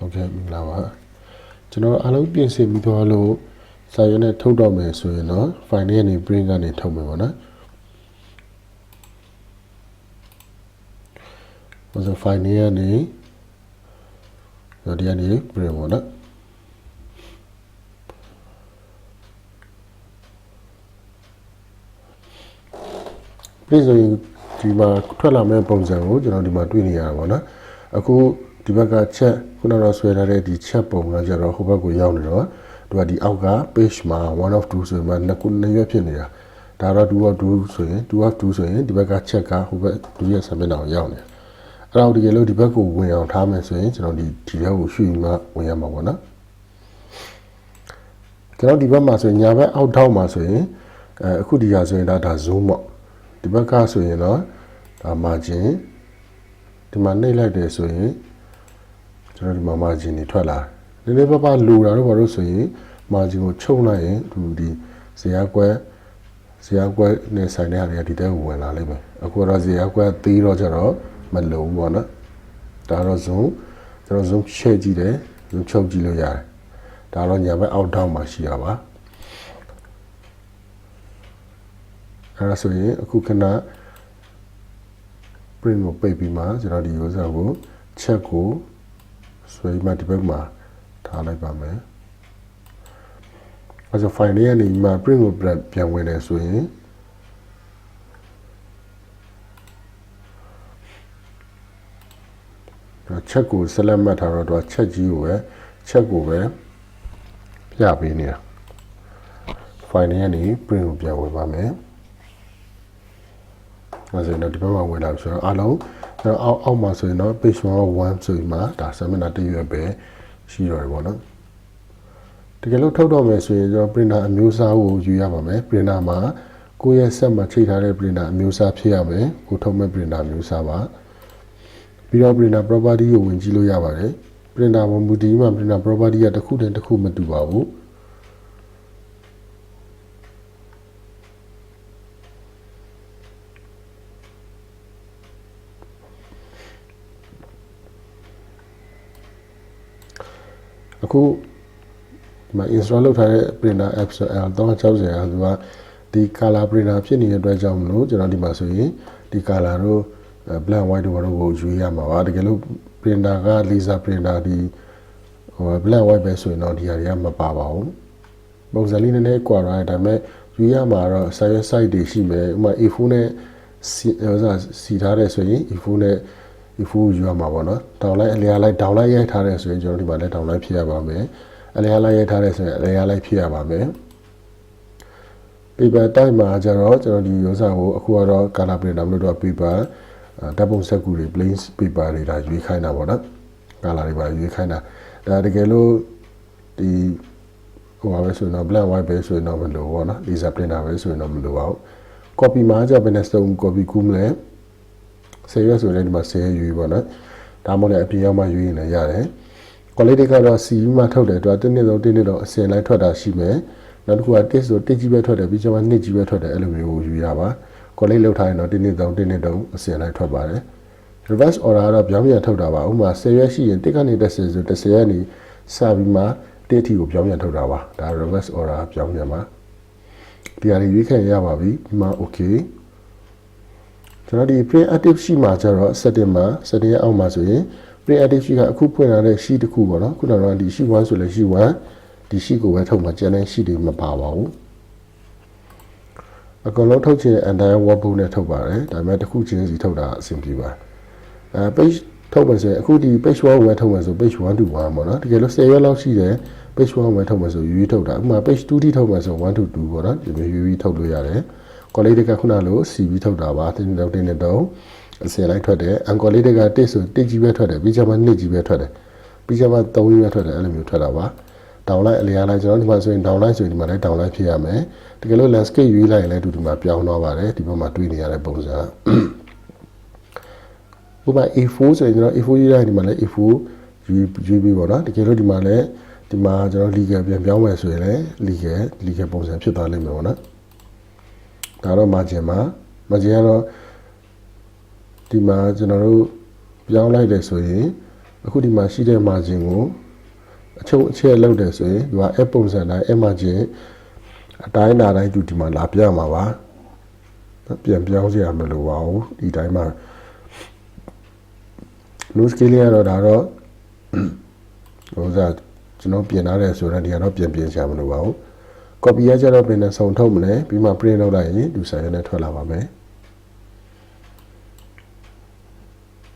Okay မင်္ဂလာပါကျွန်တော်အားလုံးပြင်ဆင်ပြီးတော့လို့စာရွက်နဲ့ထုတ်တော့မယ်ဆိုရင်တော့ file လေးကနေ print ကနေထုတ်မယ်ပေါ့နော်ဆိုတော့ file လေးကနေဒီကနေ print ပေါ့နော်ပြီးဆိုရင်ဒီမှာထွက်လာမယ့်ပုံစံကိုကျွန်တော်ဒီမှာတွေ့နေရတာပေါ့နော်အခုဒီဘက်ကချက်ခုနကတော့ဆွဲထားတဲ့ဒီချက်ပုံကကြတော့ဟိုဘက်ကိုရောက်နေတော့သူကဒီအောက်က page မှာ one of two ဆိုရင်နှစ်ရွက်ဖြစ်နေတာဒါတော့ two of two ဆိုရင်ဒီဘက်ကချက်ကဟိုဘက်ဒုတိယ submit အောင်ရောက်နေအဲ့တော့ဒီကလေးဒီဘက်ကိုဝင်အောင်ထားမယ်ဆိုရင်ကျွန်တော်ဒီထဲကိုရွှေ့မှဝင်ရမှာပေါ့နော်ကျွန်တော်ဒီဘက်မှာဆိုရင်ညာဘက်အောက်ထောက်မှာဆိုရင်အခုဒီဟာဆိုရင်ဒါ zoom ပေါ့ဒီဘက်ကဆိုရင်တော့ဒါ margin ဒီမှာနှိပ်လိုက်တယ်ဆိုရင်ကျွန်တော်ဒီမှာ margin တွေထွက်လာတယ်နည်းနည်းပါးပါးလိုတာတော့ဘာလို့ဆိုရင် margin ကိုချုပ်လိုက်ရင်ဒီဇေယျကွက်နဲ့ဆိုင်တဲ့ဟာတွေကဒီတဲကိုဝင်လာလိမ့်မယ်အခုတော့ဇေယျကွက်သေးတော့ကြတော့မလုံဘူးပေါ့နော်ဒါတော့ zoom ကျွန်တော် zoom ချဲ့ကြည့်တယ် zoom ချုပ်ကြည့်လို့ရတယ်ဒါတော့ညာဘက်အောက်ထောက်မှာရှိရပါအဲ့ဒါဆိုရင်အခုခဏ print ကိုပိတ်ပြီးမှကျွန်တော်ဒီ user ကို check ကိုဆွဲမှဒီဘက်မှာထားလိုက်ပါမယ်အဲ့ဒါ file လေးကနေမှ print ကိုပြန်ဝင်တယ်ဆိုရင်check ကို select မှတ်ထားတော့သူက check ကြီးကိုပဲ check ကိုပဲပြပေးနေတာ file လေးကနေ print ကိုပြန်ဝင်ပါမယ်အဲ့ဒါတော့ဒီဘက်မှာဝင်လာပြီဆိုတော့အားလုံးကျွန်တော်အောက်မှာဆိုရင်တော့ page 1 ဆိုရင်မှဒါ submit တစ်ရွက်ပဲရှိတော့တယ်ပေါ့နော်တကယ်လို့ထုတ်တော့မယ်ဆိုရင်ကျွန်တော် printer အမျိုးအစားကိုယူရပါမယ် printer မှာကိုယ့်ရဲ့ set မှာချိန်ထားတဲ့ printer အမျိုးအစားဖြစ်ရမယ်ကိုထုတ်မဲ့ printer အမျိုးအစားပါပြီးတော့ printer property ကိုဝင်ကြည့်လို့ရပါတယ် printer ပေါ်မူတည်မှ printer property ကတစ်ခုတည်းတစ်ခုမတူပါဘူးအခုဒီမှာ install လုပ်ထားတဲ့ printer app ဆို L360 ကသူကဒီ color printer ဖြစ်နေတဲ့အတွက်ကြောင့်မလို့ကျွန်တော်ဒီမှာဆိုရင်ဒီ color တို့ black white တို့ကိုယူရမှာပါတကယ်လို့ printer က laser printer ဒီblack white ပဲဆိုရင်တော့ဒီဟာတွေကမပါပါဘူးပုံစံလေးနည်းနည်းကွာရတယ်ဒါပေမဲ့ယူရမှာတော့ site တွေရှိမယ်ဥပမာ A4 နဲ့စီထားတယ်ဆိုရင် A4 နဲ့A4 ယူရမှာပေါ့နော်တောင်လိုက်အလျားလိုက်တောင်လိုက်ရိုက်ထားတယ်ဆိုရင်ကျွန်တော်ဒီမှာလည်းတောင်လိုက်ဖြစ်ရပါမယ်အလျားလိုက်ရိုက်ထားတယ်ဆိုရင်အလျားလိုက်ဖြစ်ရပါမယ် paper type မှာကျတော့ကျွန်တော်ဒီဥစ္စာကိုအခုကတော့ color printer မလို့တော့ paper ဓာတ်ပုံစက်ကူတွေ plain paper တွေဒါရွေးခိုင်းတာပေါ့နော် color တွေပါရွေးခိုင်းတာဒါတကယ်လို့ဒီဟိုပါပဲဆိုရင်တော့ black white ပဲဆိုရင်တော့မလိုဘူးပေါ့နော် laser printer ပဲဆိုရင်တော့မလိုပါဘူး copy မှာကျဘယ်နဲ့စုံ copy ကူးမလဲ10ရွက်ဆိုရင်ဒီမှာ10ရွေးပေါ့နော်ဒါမှမဟုတ်လည်းအပြင်ရောက်မှရွေးရင်လည်းရတယ် quality ကတော့ C မှာထုတ်တယ်သူကတစ်နှစ်တော့အစင်လိုက်ထွက်တာရှိမယ်နောက်တစ်ခုက test ဆိုတစ်ကြီးပဲထွက်တယ်ပြီးကျမှနှစ်ကြီးပဲထွက်တယ်အဲ့လိုမျိုးယူရပါ quality လောက်ထားရင်တော့တစ်နှစ်တော့အစင်လိုက်ထွက်ပါတယ် reverse order ကတော့ပြောင်းပြန်ထုတ်တာပါဥပမာ10ရွက်ရှိရင်တစ်ကနေ10ဆို10ရက်နေစပြီးမှတစ်အထိကိုပြောင်းပြန်ထုတ်တာပါဒါ reverse order ပြောင်းပြန်ပါဒီဟာရွေးခဲ့ရပါပြီဒီမှာ okayကျွန်တော်ဒီ print active sheet မှာကျတော့ setting ရဲ့အောက်မှာဆိုရင် print active sheet ကအခုဖွင့်လာတဲ့ sheet တစ်ခုပေါ့နော်ခုနကတော့ဒီ sheet 1ဆိုလဲ sheet 1ဒီ sheet ကိုပဲထုတ်မှာကျန်တဲ့ sheet တွေမပါပါဘူးအကုန်လုံးထုတ်ချင်တဲ့ entire workbook နဲ့ထုတ်ပါတယ်ဒါပေမဲ့တစ်ခုချင်းစီထုတ်တာအဆင်ပြေပါတယ်page ထုတ်မယ်ဆိုရင်အခုဒီ page 1ကိုပဲထုတ်မယ်ဆို page 1 to 1ပေါ့နော်တကယ်လို့10ရွက်လောက်ရှိတယ် page 1ကိုပဲထုတ်မယ်ဆိုရွေးထုတ်တာဥပမာ page 2 ထိထုတ်မယ်ဆို1 to 2ပေါ့နော်ဒီလိုရွေးထုတ်လို့ရတယ် quality ကခုနလို CV ထုတ်တာပါတင်းတော့အစင်လိုက်ထွက်တယ် quality ကတစ်ဆိုတစ်ကြီးပဲထွက်တယ်ပြီးကြမှာနှစ်ကြီးပဲထွက်တယ်ပြီးကြမှာ3ကြီးပဲထွက်တယ်အဲ့လိုမျိုးထွက်တာပါတောင်လိုက်အလျားလိုက်ကျွန်တော်ဒီမှာဆိုရင်တောင်လိုက်ဆိုရင်ဒီမှာလည်းတောင်လိုက်ဖြစ်ရမယ်တကယ်လို့ landscape ရွေးလိုက်ရင်လည်းဒီမှာပြောင်းသွားပါတယ်ဒီဘက်မှာတွေ့နေရတဲ့ပုံစံဥပမာ A4 ဆိုရင်ကျွန်တော် A4 ရေးလိုက်ဒီမှာလည်း A4 ရွေးပြီးပေါ့နော်တကယ်လို့ဒီမှာလည်းဒီမှာကျွန်တော် legal ပြန်ပြောင်းမယ်ဆိုရင်လည်း legal ပုံစံဖြစ်သွားလိမ့်မယ်ပေါ့နော်ဒါတော့ margin ကတော့ဒီမှာကျွန်တော်တို့ပြောင်းလိုက်တယ်ဆိုရင် အခုဒီမှာရှိတဲ့ margin ကိုအချုပ်အချက်လောက်တယ်ဆိုရင်ဒီက F ပုံစံတိုင်း F margin အတိုင်းအတာတိုင်းသူဒီမှာလာပြမှာပါပြန်ပြောင်းစရာမလိုပါဘူးဒီတိုင်းမှာ no scaling ကတော့ဒါတော့ဟိုစားကျွန်တော်ပြင်ထားတယ်ဆိုတော့ဒီကတော့ပြင်စရာမလိုပါဘူး copy ရကြတော့ပြင်နဲ့စုံထုတ်မလဲပြီးမှ print လုပ်လိုက်ရင်ဒီစာရွက်နဲ့ထွက်လာပါမယ်